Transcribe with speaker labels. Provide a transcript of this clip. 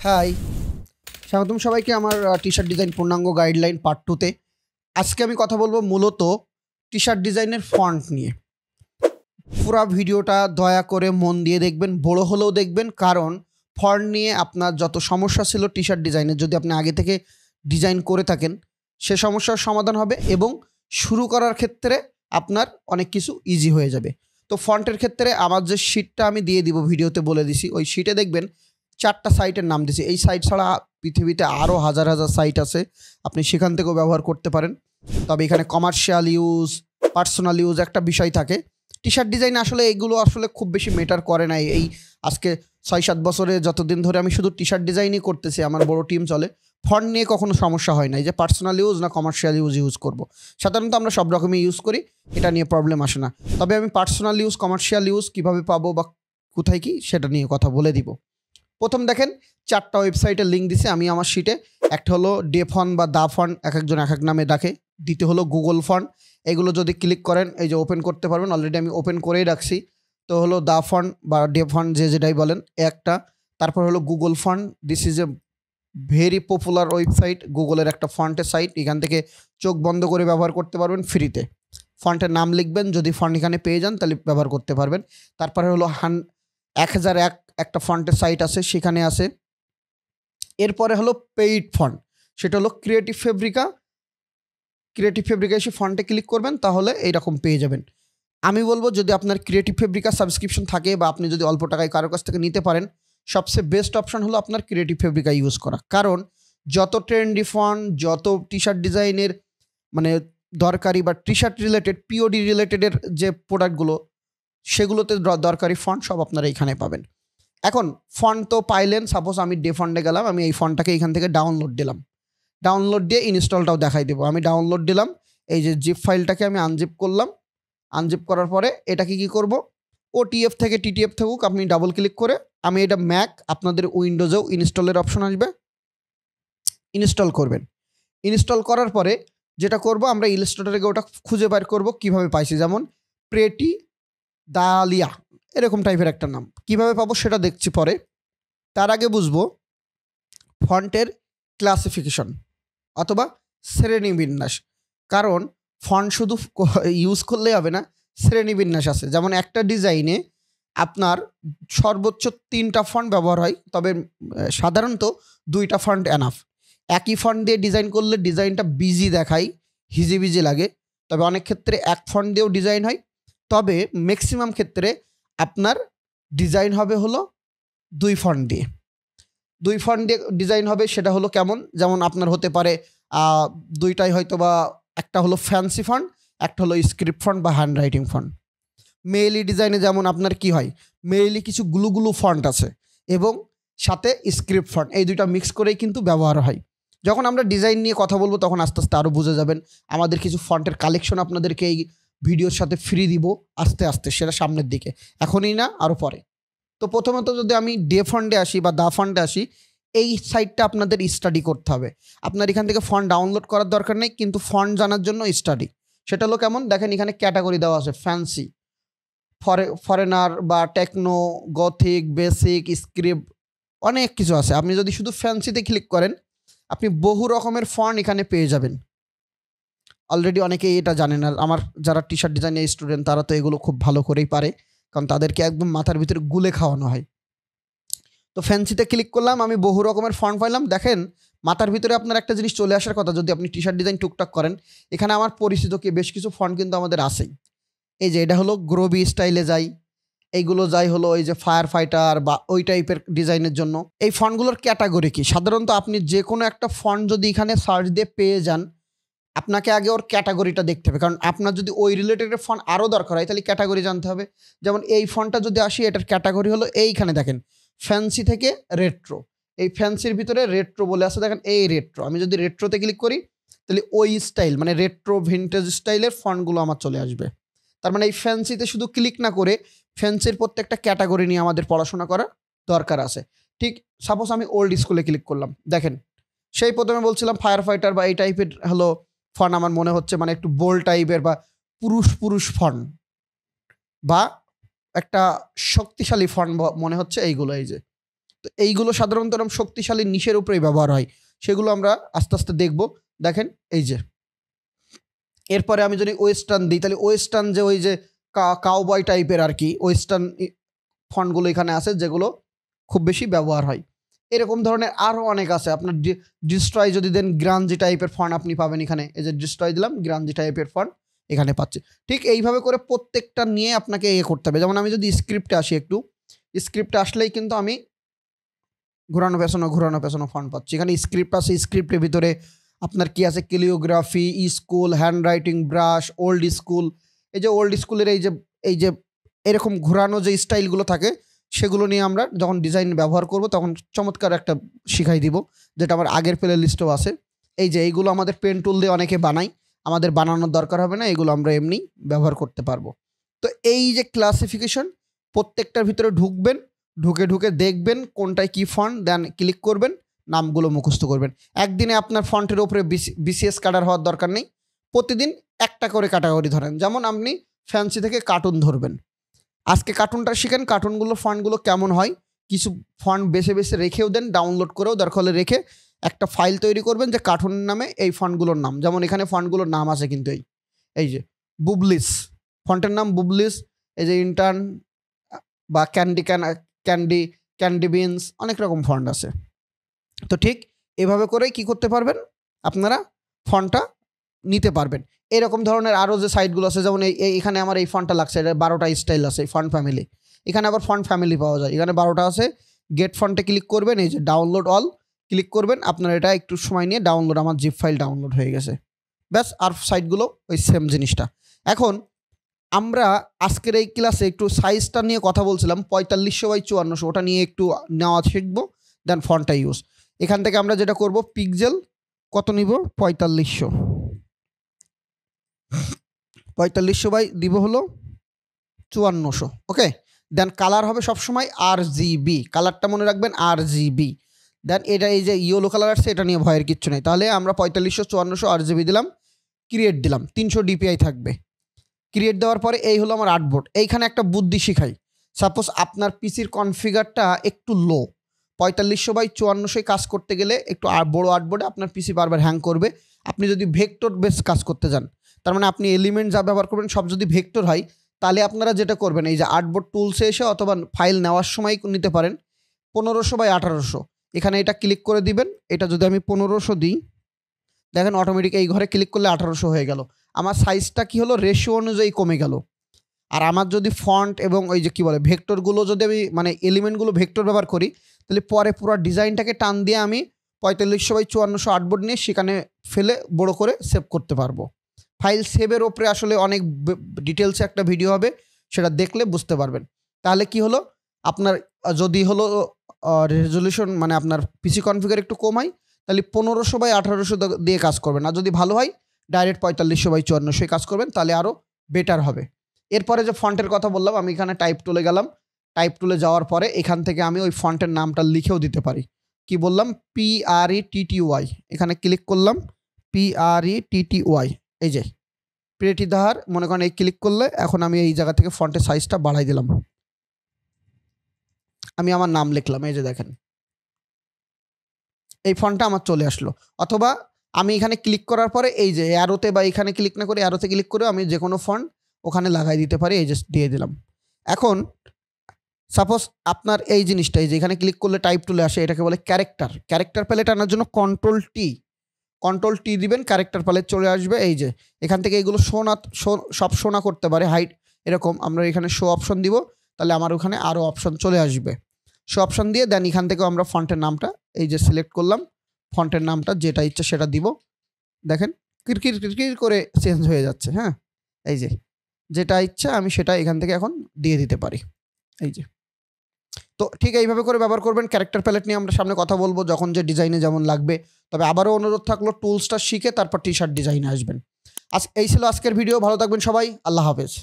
Speaker 1: High, স্বাগতম সবাইকে আমার টি-শার্ট ডিজাইন পূর্ণাঙ্গ গাইডলাইন পার্ট 2 তে। আজকে আমি কথা বলবো মূলত টি-শার্ট ডিজাইনের ফন্ট নিয়ে। পুরো ভিডিওটা দয়া করে মন দিয়ে দেখবেন, বড় হলেও দেখবেন, কারণ ফন্ট নিয়ে আপনার যত সমস্যা ছিল টি-শার্ট ডিজাইনের, যদি আপনি আগে থেকে ডিজাইন করে থাকেন, সে সমস্যার সমাধান হবে এবং শুরু করার ক্ষেত্রে আপনার অনেক কিছু ইজি হয়ে যাবে। তো ফন্টের ক্ষেত্রে আমার যে শিটটা আমি দিয়ে দিব, ভিডিওতে বলে দিছি, ওই শিটে দেখবেন 4টা সাইটের নাম দিছি। এই সাইট ছাড়া পৃথিবীতে আরও হাজার হাজার সাইট আছে, আপনি সেখান থেকেও ব্যবহার করতে পারেন। তবে এখানে কমার্শিয়াল ইউজ, পার্সোনাল ইউজ একটা বিষয় থাকে। টি-শার্ট ডিজাইন আসলে এগুলো আসলে খুব বেশি ম্যাটার করে না। এই আজকে 6-7 বছরে যতদিন ধরে আমি শুধু টি-শার্ট ডিজাইনই করতেছি, আমার বড় টিম চলে, ফন্ট নিয়ে কখনো সমস্যা হয় না। এই যে পার্সোনাল ইউজ না কমার্শিয়াল ইউজ করব, সাধারণত আমরা সব রকমই ইউজ করি, এটা নিয়ে প্রবলেম আসে না। তবে আমি পার্সোনাল ইউজ, কমার্শিয়াল ইউজ কীভাবে পাবো বা কোথায় কি সেটা নিয়ে কথা বলে দিব। প্রথম দেখেন 4টা ওয়েবসাইটের লিঙ্ক দিছে আমি আমার শিটে। একটা হলো ডে ফন্ট বা দা ফন্ট, এক একজন এক এক নামে ডাকে। দ্বিতীয় হলো গুগল ফন্ট, এগুলো যদি ক্লিক করেন এই যে ওপেন করতে পারবেন, অলরেডি আমি ওপেন করেই রাখছি। তো হলো দা ফন্ট বা ডে ফন্ট, যে যেটাই বলেন একটা। তারপর হলো Google font, this is a very popular website, গুগলের একটা ফন্টের সাইট। এখান থেকে চোখ বন্ধ করে ব্যবহার করতে পারবেন ফ্রিতে। ফন্টের নাম লিখবেন, যদি ফন্ট এখানে পেয়ে যান তাহলে ব্যবহার করতে পারবেন। তারপরে হলো 1001 একটা ফন্টের সাইট আছে, সেখানে আছে। এরপরে হলো পেইড ফন্ট, সেটা হলো ক্রিয়েটিভ ফেব্রিকা এসে ফন্টে ক্লিক করবেন, তাহলে এইরকম পেয়ে যাবেন। আমি বলবো যদি আপনার ক্রিয়েটিভ ফেব্রিকা সাবস্ক্রিপশন থাকে বা আপনি যদি অল্প টাকায় কারোর কাছ থেকে নিতে পারেন, সবচেয়ে বেস্ট অপশন হলো আপনার ক্রিয়েটিভ ফেব্রিকা ইউজ করা। কারণ যত ট্রেন্ডি ফন্ট, যত টি-শার্ট ডিজাইনের মানে দরকারি বা টি-শার্ট রিলেটেড, পিওডি রিলেটেডের যে প্রোডাক্টগুলো, সেগুলোতে দরকারি ফন্ট সব আপনারা এইখানে পাবেন। এখন ফন্ট তো পাইলেন, সাপোজ আমি ডে ফন্টে গেলাম, আমি এই ফন্টটাকে এখান থেকে ডাউনলোড দিলাম। ডাউনলোড দিয়ে ইনস্টলটাও দেখাই দেবো। আমি ডাউনলোড দিলাম, এই যে জিপ ফাইলটাকে আমি আনজিপ করলাম। আনজিপ করার পরে এটাকে কী করব, ওটিএফ থেকে টিটিএফ থাকুক, আপনি ডাবল ক্লিক করে, আমি এটা ম্যাক, আপনাদের উইন্ডোজেও ইনস্টলের অপশন আসবে, ইনস্টল করবেন। ইনস্টল করার পরে যেটা করব, আমরা ইলাস্ট্রেটরে ওটা খুঁজে বের করব কীভাবে পাইছি, যেমন প্রেটি দালিয়া এরকম টাইপের একটা নাম, কিভাবে পাবো সেটা দেখছি পরে। তার আগে বুঝবো ফন্টের ক্লাসিফিকেশন অথবা শ্রেণীবিন্যাস। কারণ ফন্ট শুধু ইউজ করলেই হবে না, শ্রেণীবিন্যাস আছে। যেমন একটা ডিজাইনে আপনার সর্বোচ্চ 3টা ফন্ট ব্যবহার হয়, তবে সাধারণত 2টা ফন্ট এনাফ। একই ফন্ট দিয়ে ডিজাইন করলে ডিজাইনটা বিজি দেখায়, হিজিবিজি লাগে। তবে অনেক ক্ষেত্রে এক ফন্ট দিয়েও ডিজাইন হয়, তবে ম্যাক্সিমাম ক্ষেত্রে আপনার ডিজাইন হবে হলো 2 ফন্ট দিয়ে। 2 ফন্ট দিয়ে ডিজাইন হবে, সেটা হলো কেমন, যেমন আপনার হতে পারে 2টাই হয়তো বা, একটা হলো ফ্যান্সি ফন্ট, একটা হলো স্ক্রিপ্ট ফন্ট বা হ্যান্ড রাইটিং ফন্ট। মেইলি ডিজাইনে যেমন আপনার কি হয়, মেইলি কিছু গুলো ফন্ট আছে এবং সাথে স্ক্রিপ্ট ফন্ট, এই 2টা মিক্স করেই কিন্তু ব্যবহার হয়। যখন আমরা ডিজাইন নিয়ে কথা বলবো তখন আস্তে আস্তে আরও বুঝে যাবেন। আমাদের কিছু ফন্টের কালেকশন আপনাদেরকে এই ভিডিওর সাথে ফ্রি দিব আস্তে আস্তে, সেটা সামনের দিকে, এখনই না, আরও পরে। তো প্রথমত যদি আমি ডে ফন্টে আসি বা দা ফন্টে আসি, এই সাইটটা আপনাদের স্টাডি করতে হবে। আপনার এখান থেকে ফন্ট ডাউনলোড করার দরকার নেই, কিন্তু ফন্ট জানার জন্য স্টাডি। সেটা হলো কেমন, দেখেন এখানে ক্যাটাগরি দেওয়া আছে, ফ্যান্সি, ফরেনার বা টেকনো, গথিক, বেসিক, স্ক্রিপ্ট, অনেক কিছু আছে। আপনি যদি শুধু ফ্যান্সিতে ক্লিক করেন, আপনি বহু রকমের ফন্ট এখানে পেয়ে যাবেন। অলরেডি অনেকেই এটা জানেন, আর আমার যারা টি-শার্ট ডিজাইনের স্টুডেন্ট তারা তো এগুলো খুব ভালো করেই পারে, কারণ তাদেরকে একদম মাথার ভিতরে গুলে খাওয়ানো হয়। তো ফ্যান্সিতে ক্লিক করলাম, আমি বহু রকমের ফন্ট পাইলাম। দেখেন মাথার ভিতরে আপনার একটা জিনিস চলে আসার কথা, যদি আপনি টি-শার্ট ডিজাইন টুকটাক করেন, এখানে আমার পরিচিত বেশ কিছু ফন্ট কিন্তু আমাদের আছেই। এই যে এটা হলো গ্রোবি স্টাইলে যাই, এইগুলো যাই হলো ওই যে ফায়ার ফাইটার বা ওই টাইপের ডিজাইনের জন্য। এই ফন্টগুলোর ক্যাটাগরি কি, সাধারণত আপনি যে কোনো একটা ফন্ট যদি এখানে সার্চ দিয়ে পেয়ে যান, আপনাকে আগে ওর ক্যাটাগরিটা দেখতে হবে। কারণ আপনার যদি ওই রিলেটেড ফন্ট আরও দরকার হয়, তাহলে ক্যাটাগরি জানতে হবে। যেমন এই ফন্টটা যদি আসি, এটার ক্যাটাগরি হলো এইখানে দেখেন, ফ্যান্সি থেকে রেট্রো। এই ফ্যান্সির ভিতরে রেট্রো বলে আছে, দেখেন এই রেট্রো। আমি যদি রেট্রোতে ক্লিক করি, তাহলে ওই স্টাইল মানে রেট্রো ভিন্টেজ স্টাইলের ফন্টগুলো আমার চলে আসবে। তার মানে এই ফ্যান্সিতে শুধু ক্লিক না করে ফ্যান্সির প্রত্যেকটা ক্যাটাগরি নিয়ে আমাদের পড়াশোনা করার দরকার আছে। ঠিক সাপোজ আমি ওল্ড স্কুলে ক্লিক করলাম, দেখেন সেই প্রথমে বলছিলাম ফায়ার ফাইটার বা এই টাইপের হলো ফন্ট আমার মনে হচ্ছে, মানে একটু বোল্ড টাইপের বা পুরুষ ফন্ট বা একটা শক্তিশালী ফন্ট মনে হচ্ছে এইগুলো। এই যে তো এইগুলো সাধারণত এরকম শক্তিশালী নিশের উপরেই ব্যবহার হয়, সেগুলো আমরা আস্তে আস্তে দেখব। দেখেন এই যে, এরপরে আমি যদি ওয়েস্টার্ন দিই, তাহলে ওয়েস্টার্ন যে ওই যে কাউবয় টাইপের আর কি ওয়েস্টার্ন ফন্টগুলো এখানে আছে, যেগুলো খুব বেশি ব্যবহার হয়। এরকম ধরনের আরও অনেক আছে। আপনার ডিস্ট্রয় যদি দেন, গ্রাঞ্জি টাইপের ফন্ট আপনি পাবেন এখানে। এই যে ডিস্ট্রয় দিলাম, গ্রাঞ্জি টাইপের ফন্ট এখানে পাচ্ছি। ঠিক এইভাবে করে প্রত্যেকটা নিয়ে আপনাকে করতে হবে। যেমন আমি যদি স্ক্রিপ্টে আসি, একটু স্ক্রিপ্টে আসলেই কিন্তু আমি ঘোরানো পেছানো ফন্ট পাচ্ছি। এখানে স্ক্রিপ্ট আছে, স্ক্রিপ্টের ভিতরে আপনার কি আছে, calligraphy, school, hand writing, brush, old school. এই যে ওল্ড স্কুলের এই যে এরকম ঘোরানো যে স্টাইলগুলো থাকে, সেগুলো নিয়ে আমরা যখন ডিজাইন ব্যবহার করব তখন চমৎকার একটা শিখাই দিব, যেটা আমার আগের প্লে লিস্টেও আছে। এই যে এইগুলো আমাদের পেন টুল দিয়ে অনেকে বানাই, আমাদের বানানোর দরকার হবে না, এগুলো আমরা এমনি ব্যবহার করতে পারবো। তো এই যে ক্লাসিফিকেশন, প্রত্যেকটার ভিতরে ঢুকবেন, ঢুকে দেখবেন কোনটায় কি ফন্ট, দেন ক্লিক করবেন, নামগুলো মুখস্থ করবেন। একদিনে আপনার ফন্টের উপরে বিসিএস কাটার হওয়ার দরকার নেই, প্রতিদিন একটা করে ক্যাটাগরি ধরেন। যেমন আপনি ফ্যান্সি থেকে কার্টুন ধরবেন, আজকে কার্টুনটা শিখেন, কার্টুনগুলো ফন্টগুলো কেমন হয়, কিছু ফন্ট বেছে রেখেও দেন, ডাউনলোড করেও দরকার হলে রেখে একটা ফাইল তৈরি করবেন যে কার্টুনের নামে এই ফন্টগুলোর নাম। যেমন এখানে ফন্টগুলোর নাম আছে কিন্তু এই যে বুবলিস, ফন্টের নাম বুবলিস। এই যে ইন্টার্ন বা ক্যান্ডি বিনস, অনেক রকম ফন্ট আছে। তো ঠিক এভাবে করেই কি করতে পারবেন, আপনারা ফন্টটা নিতে পারবেন। এরকম ধরনের আরও যে সাইটগুলো আছে, যেমন এখানে আমার এই ফন্টটা লাগছে, এটা 12টা স্টাইল আছে, ফন্ট ফ্যামিলি। এখানে আবার ফন্ট ফ্যামিলি পাওয়া যায়, এখানে 12টা আছে। গেট ফন্টে ক্লিক করবেন, এই যে ডাউনলোড অল ক্লিক করবেন, আপনার এটা একটু সময় নিয়ে ডাউনলোড, আমার জিপ ফাইল ডাউনলোড হয়ে গেছে, ব্যাস। আর সাইটগুলো ওই সেম জিনিসটা। এখন আমরা আজকের এই ক্লাসে একটু সাইজটা নিয়ে কথা বলছিলাম, 4500x5400, ওটা নিয়ে একটু নেওয়া শিখবো, দেন ফন্টটা ইউজ। এখান থেকে আমরা যেটা করব, পিক্সেল কত নিব, 4500 বাই দিব হলো 5400, ওকে। দেন কালার হবে সবসময় RGB, কালারটা মনে রাখবেন RGB। দেন এটা এই যে ইয়েলো কালার আসছে, এটা নিয়ে ভয়ের কিচ্ছু নেই। তাহলে আমরা 4500 RGB দিলাম, ক্রিয়েট দিলাম, 300 DPI থাকবে। ক্রিয়েট দেওয়ার পরে এই হলো আমার আর্টবোর্ড। এইখানে একটা বুদ্ধি শিখাই, সাপোজ আপনার পিসির কনফিগারটা একটু লো, 4500x5400 কাজ করতে গেলে একটু বড় আর্টবোর্ডে আপনার পিসি বারবার হ্যাং করবে। আপনি যদি ভেক্টর বেস কাজ করতে যান, তার মানে আপনি এলিমেন্ট যা ব্যবহার করবেন সব যদি ভেক্টর হয়, তাহলে আপনারা যেটা করবেন, এই যে আর্টবোর্ড টুলসে এসে অথবা ফাইল নেওয়ার সময় নিতে পারেন 1500x1800, এখানে এটা ক্লিক করে দিবেন। এটা যদি আমি 1500 দিই, দেখেন অটোমেটিক এই ঘরে ক্লিক করলে 1800 হয়ে গেল। আমার সাইজটা কি হলো, রেশিও অনুযায়ী কমে গেল। আর আমার যদি ফন্ট এবং ওই যে কি বলে ভেক্টরগুলো যদি আমি মানে এলিমেন্টগুলো ভেক্টর ব্যবহার করি, তাহলে পরে পুরো ডিজাইনটাকে টান দিয়ে আমি 4500x5400 আর্টবোর্ড নিয়ে সেখানে ফেলে বড় করে সেভ করতে পারবো। ফাইল সেভের ওপরে আসলে অনেক ডিটেলসে একটা ভিডিও হবে, সেটা দেখলে বুঝতে পারবেন। তাহলে কি হলো, আপনার যদি হলো রেজলিউশন মানে আপনার পিসি কনফিগার একটু কম হয়, তাহলে 1500x1800 দিয়ে কাজ করবেন। আর যদি ভালো হয়, ডাইরেক্ট 4500x5400 কাজ করবেন, তাহলে আরও বেটার হবে। এরপরে যে ফন্টের কথা বললাম, আমি এখানে টাইপ টুলে গেলাম। টাইপ টুলে যাওয়ার পরে এখান থেকে আমি ওই ফন্টের নামটা লিখেও দিতে পারি। কি বললাম, PRETTY, এখানে ক্লিক করলাম, PRETTY, এই যে প্রেটি দাহার, মনে করেন এই ক্লিক করলে এখন আমি এই জায়গা থেকে ফন্টের সাইজটা বাড়াই দিলাম, আমি আমার নাম লিখলাম, এই যে দেখেন এই ফন্টটা আমার চলে আসলো। অথবা আমি এখানে ক্লিক করার পরে এই যে অ্যারোতে বা এখানে ক্লিক না করে অ্যারোতে ক্লিক করে আমি যে কোনো ফন্ট ওখানে লাগাই দিতে পারি, এই যে দিয়ে দিলাম। এখন সাপোজ আপনার এই জিনিসটা, এই যে এখানে ক্লিক করলে টাইপ টুলে আসে, এটাকে বলে ক্যারেক্টার প্যালেট আনার জন্য কন্ট্রোল টি দিবেন, ক্যারেক্টার প্যালেট চলে আসবে। এই যে এখান থেকে এগুলো সব শোনা করতে পারে, হাইট এরকম আমরা এখানে শো অপশন দিব, তাহলে আমার ওখানে আরও অপশন চলে আসবে। শো অপশন দিয়ে দেন এখান থেকে আমরা ফন্টের নামটা এই যে সিলেক্ট করলাম, ফন্টের নামটা যেটা ইচ্ছা সেটা দিব। দেখেন কিরকির করে চেঞ্জ হয়ে যাচ্ছে, হ্যাঁ, এই যে যেটা ইচ্ছা আমি সেটা এখান থেকে এখন দিয়ে দিতে পারি, এই যে। তো ঠিক এইভাবে করে ব্যবহার করবেন। ক্যারেক্টার প্যালেট নিয়ে আমরা সামনে কথা বলবো, যখন যে ডিজাইনে যেমন লাগবে। তবে আবারও অনুরোধ থাকলো, টুলসটা শিখে তারপর টি শার্ট ডিজাইনে আসবেন। এই ছিল আজকের ভিডিও, ভালো থাকবেন সবাই, আল্লাহ হাফেজ।